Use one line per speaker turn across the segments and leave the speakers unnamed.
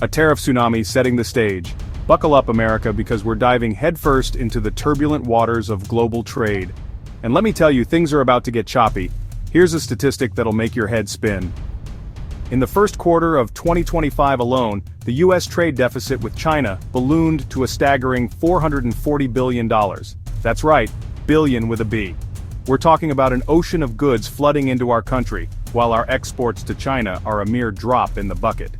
A tariff tsunami setting the stage. Buckle up, America, because we're diving headfirst into the turbulent waters of global trade. And let me tell you, things are about to get choppy. Here's a statistic that'll make your head spin. In the first quarter of 2025 alone, the U.S. trade deficit with China ballooned to a staggering $440 billion. That's right, billion with a B. We're talking about an ocean of goods flooding into our country, while our exports to China are a mere drop in the bucket.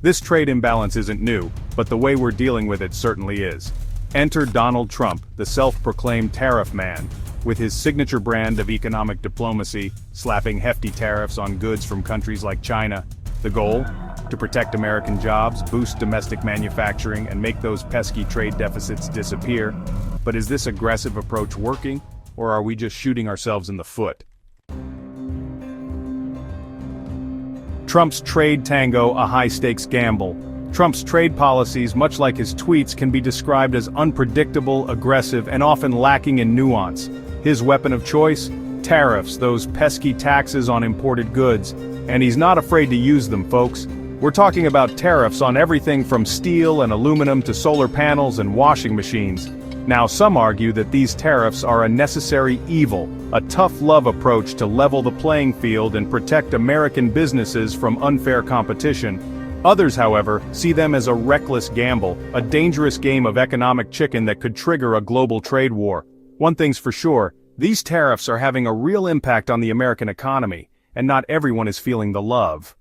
This trade imbalance isn't new, but the way we're dealing with it certainly is. Enter Donald Trump, the self-proclaimed tariff man, with his signature brand of economic diplomacy, slapping hefty tariffs on goods from countries like China. The goal? To protect American jobs, boost domestic manufacturing, and make those pesky trade deficits disappear. But is this aggressive approach working, or are we just shooting ourselves in the foot? Trump's trade tango, a high-stakes gamble. Trump's trade policies, much like his tweets, can be described as unpredictable, aggressive, and often lacking in nuance. His weapon of choice? Tariffs, those pesky taxes on imported goods. And he's not afraid to use them, folks. We're talking about tariffs on everything from steel and aluminum to solar panels and washing machines. Now, some argue that these tariffs are a necessary evil, a tough love approach to level the playing field and protect American businesses from unfair competition. Others, however, see them as a reckless gamble, a dangerous game of economic chicken that could trigger a global trade war. One thing's for sure, these tariffs are having a real impact on the American economy, and not everyone is feeling the love.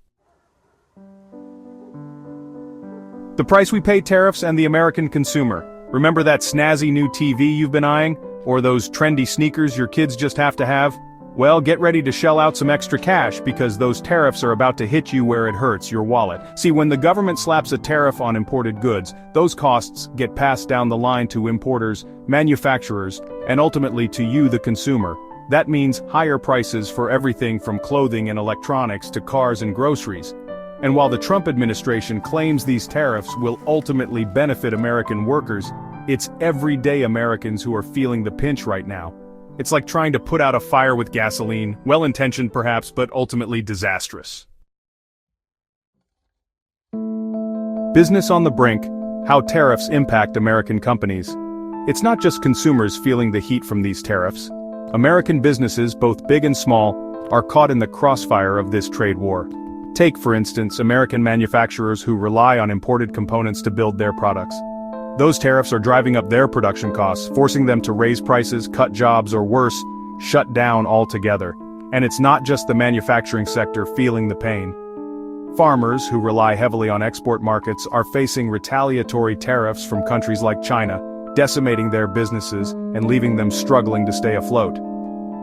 The price we pay: tariffs and the American consumer. Remember that snazzy new TV you've been eyeing? Or those trendy sneakers your kids just have to have? Well, get ready to shell out some extra cash because those tariffs are about to hit you where it hurts, your wallet. See, when the government slaps a tariff on imported goods, those costs get passed down the line to importers, manufacturers, and ultimately to you, the consumer. That means higher prices for everything from clothing and electronics to cars and groceries. And while the Trump administration claims these tariffs will ultimately benefit American workers, it's everyday Americans who are feeling the pinch right now. It's like trying to put out a fire with gasoline, well-intentioned perhaps, but ultimately disastrous. Business on the brink: how tariffs impact American companies. It's not just consumers feeling the heat from these tariffs. American businesses, both big and small, are caught in the crossfire of this trade war. Take, for instance, American manufacturers who rely on imported components to build their products. Those tariffs are driving up their production costs, forcing them to raise prices, cut jobs, or worse, shut down altogether. And it's not just the manufacturing sector feeling the pain. Farmers, who rely heavily on export markets, are facing retaliatory tariffs from countries like China, decimating their businesses and leaving them struggling to stay afloat.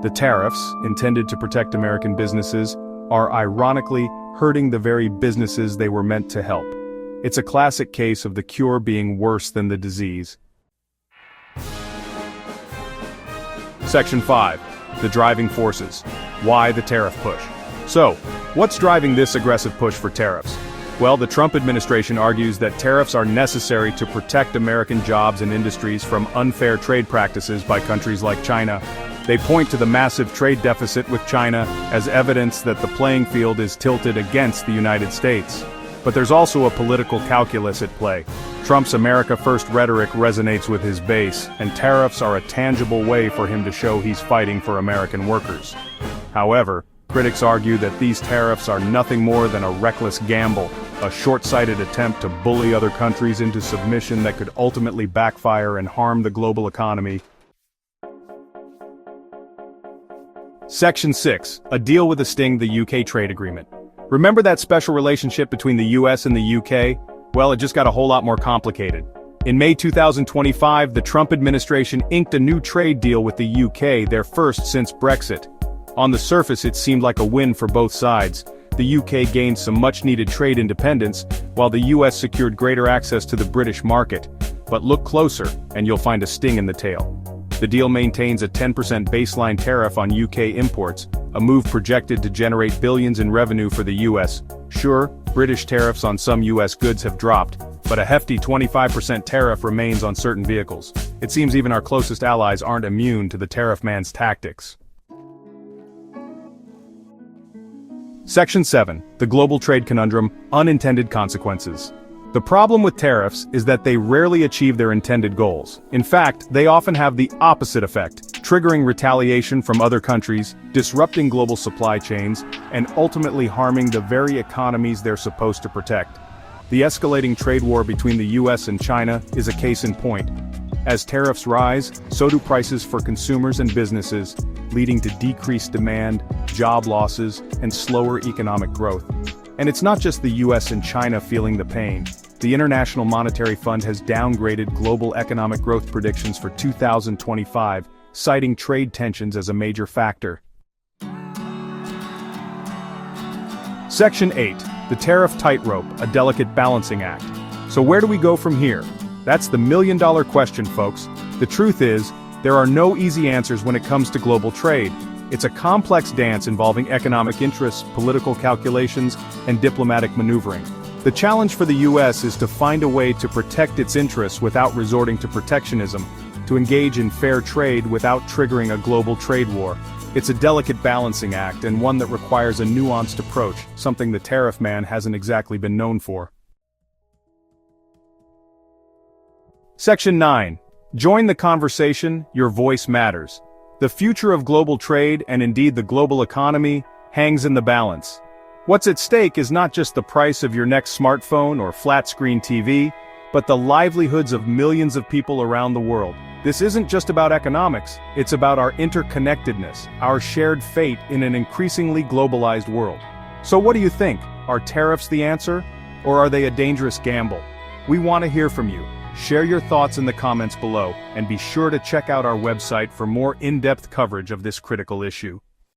The tariffs, intended to protect American businesses, are ironically hurting the very businesses they were meant to help. It's a classic case of the cure being worse than the disease. Section 5. The driving forces. Why the tariff push? So, what's driving this aggressive push for tariffs? Well, the Trump administration argues that tariffs are necessary to protect American jobs and industries from unfair trade practices by countries like China. They point to the massive trade deficit with China as evidence that the playing field is tilted against the United States. But there's also a political calculus at play. Trump's America First rhetoric resonates with his base, and tariffs are a tangible way for him to show he's fighting for American workers. However, critics argue that these tariffs are nothing more than a reckless gamble, a short-sighted attempt to bully other countries into submission that could ultimately backfire and harm the global economy. Section 6. A deal with a sting: the UK trade agreement. Remember that special relationship between the US and the UK? Well, it just got a whole lot more complicated. In May 2025, the Trump administration inked a new trade deal with the UK, their first since Brexit. On the surface, it seemed like a win for both sides. The UK gained some much-needed trade independence, while the US secured greater access to the British market. But look closer, and you'll find a sting in the tail. The deal maintains a 10% baseline tariff on UK imports, a move projected to generate billions in revenue for the US. Sure, British tariffs on some US goods have dropped, but a hefty 25% tariff remains on certain vehicles. It seems even our closest allies aren't immune to the tariff man's tactics. Section 7. The Global Trade Conundrum: Unintended Consequences. The problem with tariffs is that they rarely achieve their intended goals. In fact, they often have the opposite effect, triggering retaliation from other countries, disrupting global supply chains, and ultimately harming the very economies they're supposed to protect. The escalating trade war between the US and China is a case in point. As tariffs rise, so do prices for consumers and businesses, leading to decreased demand, job losses, and slower economic growth. And it's not just the US and China feeling the pain. The International Monetary Fund has downgraded global economic growth predictions for 2025, citing trade tensions as a major factor. Section 8. The Tariff Tightrope, a delicate balancing act. So where do we go from here? That's the million-dollar question, folks. The truth is, there are no easy answers when it comes to global trade. It's a complex dance involving economic interests, political calculations, and diplomatic maneuvering. The challenge for the US is to find a way to protect its interests without resorting to protectionism, to engage in fair trade without triggering a global trade war. It's a delicate balancing act and one that requires a nuanced approach, something the tariff man hasn't exactly been known for. Section 9. Join the conversation, your voice matters. The future of global trade, and indeed the global economy, hangs in the balance. What's at stake is not just the price of your next smartphone or flat-screen TV, but the livelihoods of millions of people around the world. This isn't just about economics, it's about our interconnectedness, our shared fate in an increasingly globalized world. So what do you think? Are tariffs the answer? Or are they a dangerous gamble? We want to hear from you. Share your thoughts in the comments below, and be sure to check out our website for more in-depth coverage of this critical issue.